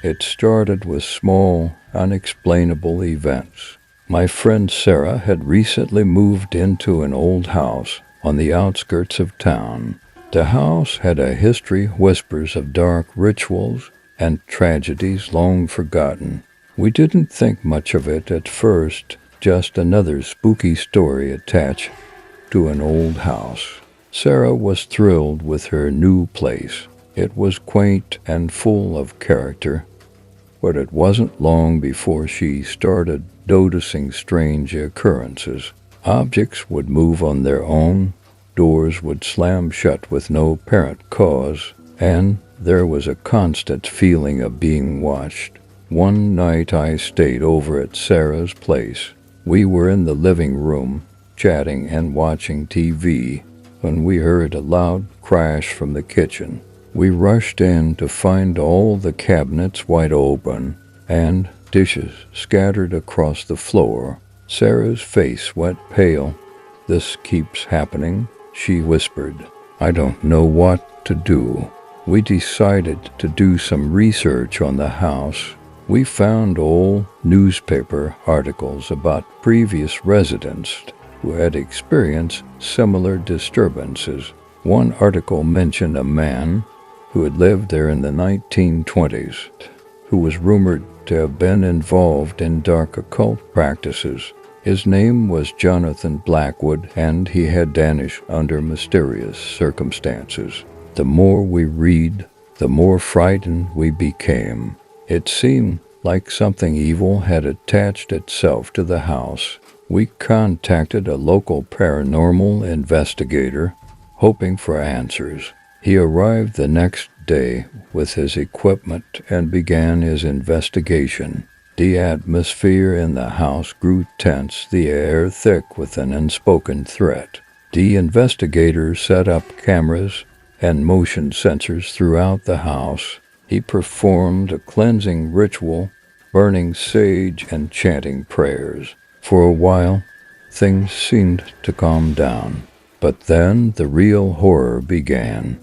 It started with small, unexplainable events. My friend Sarah had recently moved into an old house on the outskirts of town. The house had a history, whispers of dark rituals and tragedies long forgotten. We didn't think much of it at first, just another spooky story attached to an old house. Sarah was thrilled with her new place. It was quaint and full of character, but it wasn't long before she started noticing strange occurrences. Objects would move on their own, doors would slam shut with no apparent cause, and there was a constant feeling of being watched. One night I stayed over at Sarah's place. We were in the living room, chatting and watching TV, when we heard a loud crash from the kitchen. We rushed in to find all the cabinets wide open and dishes scattered across the floor. Sarah's face went pale. "This keeps happening," she whispered. "I don't know what to do." We decided to do some research on the house. We found old newspaper articles about previous residents who had experienced similar disturbances. One article mentioned a man who had lived there in the 1920s, who was rumored to have been involved in dark occult practices. His name was Jonathan Blackwood, and he had vanished under mysterious circumstances. The more we read, the more frightened we became. It seemed like something evil had attached itself to the house. We contacted a local paranormal investigator, hoping for answers. He arrived the next day with his equipment and began his investigation. The atmosphere in the house grew tense, the air thick with an unspoken threat. The investigator set up cameras and motion sensors throughout the house. He performed a cleansing ritual, burning sage and chanting prayers. For a while, things seemed to calm down, but then the real horror began.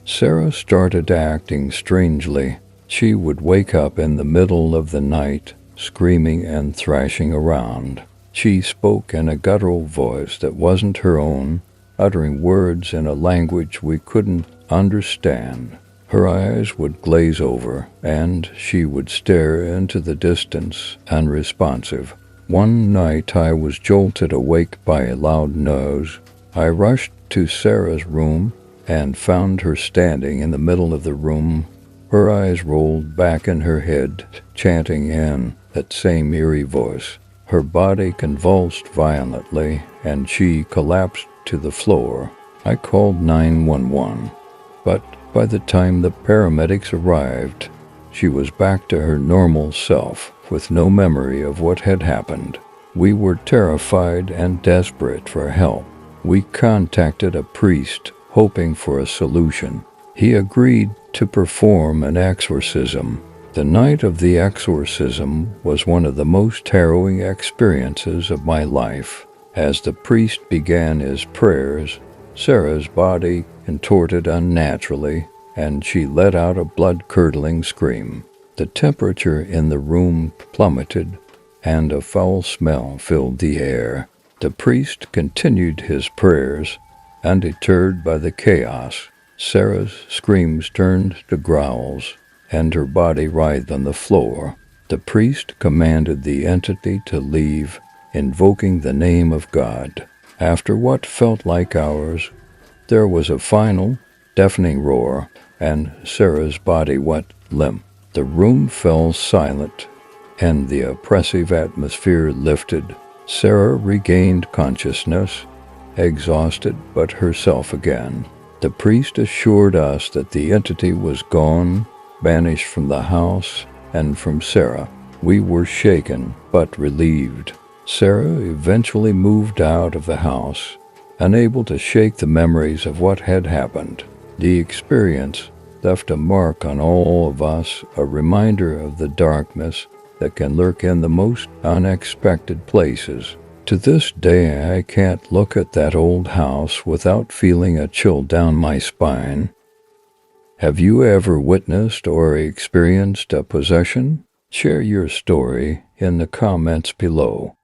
Sarah started acting strangely. She would wake up in the middle of the night, screaming and thrashing around. She spoke in a guttural voice that wasn't her own, uttering words in a language we couldn't understand. Her eyes would glaze over, and she would stare into the distance, unresponsive. One night I was jolted awake by a loud noise. I rushed to Sarah's room and found her standing in the middle of the room. Her eyes rolled back in her head, chanting in that same eerie voice. Her body convulsed violently, and she collapsed to the floor. I called 911, but by the time the paramedics arrived, she was back to her normal self, with no memory of what had happened. We were terrified and desperate for help. We contacted a priest, hoping for a solution. He agreed to perform an exorcism. The night of the exorcism was one of the most harrowing experiences of my life. As the priest began his prayers, Sarah's body contorted unnaturally, and she let out a blood-curdling scream. The temperature in the room plummeted, and a foul smell filled the air. The priest continued his prayers, undeterred by the chaos. Sarah's screams turned to growls, and her body writhed on the floor. The priest commanded the entity to leave, invoking the name of God. After what felt like hours, there was a final, deafening roar, and Sarah's body went limp. The room fell silent, and the oppressive atmosphere lifted. Sarah regained consciousness, exhausted but herself again. The priest assured us that the entity was gone, banished from the house and from Sarah. We were shaken but relieved. Sarah eventually moved out of the house, unable to shake the memories of what had happened. The experience left a mark on all of us, a reminder of the darkness that can lurk in the most unexpected places. To this day, I can't look at that old house without feeling a chill down my spine. Have you ever witnessed or experienced a possession? Share your story in the comments below.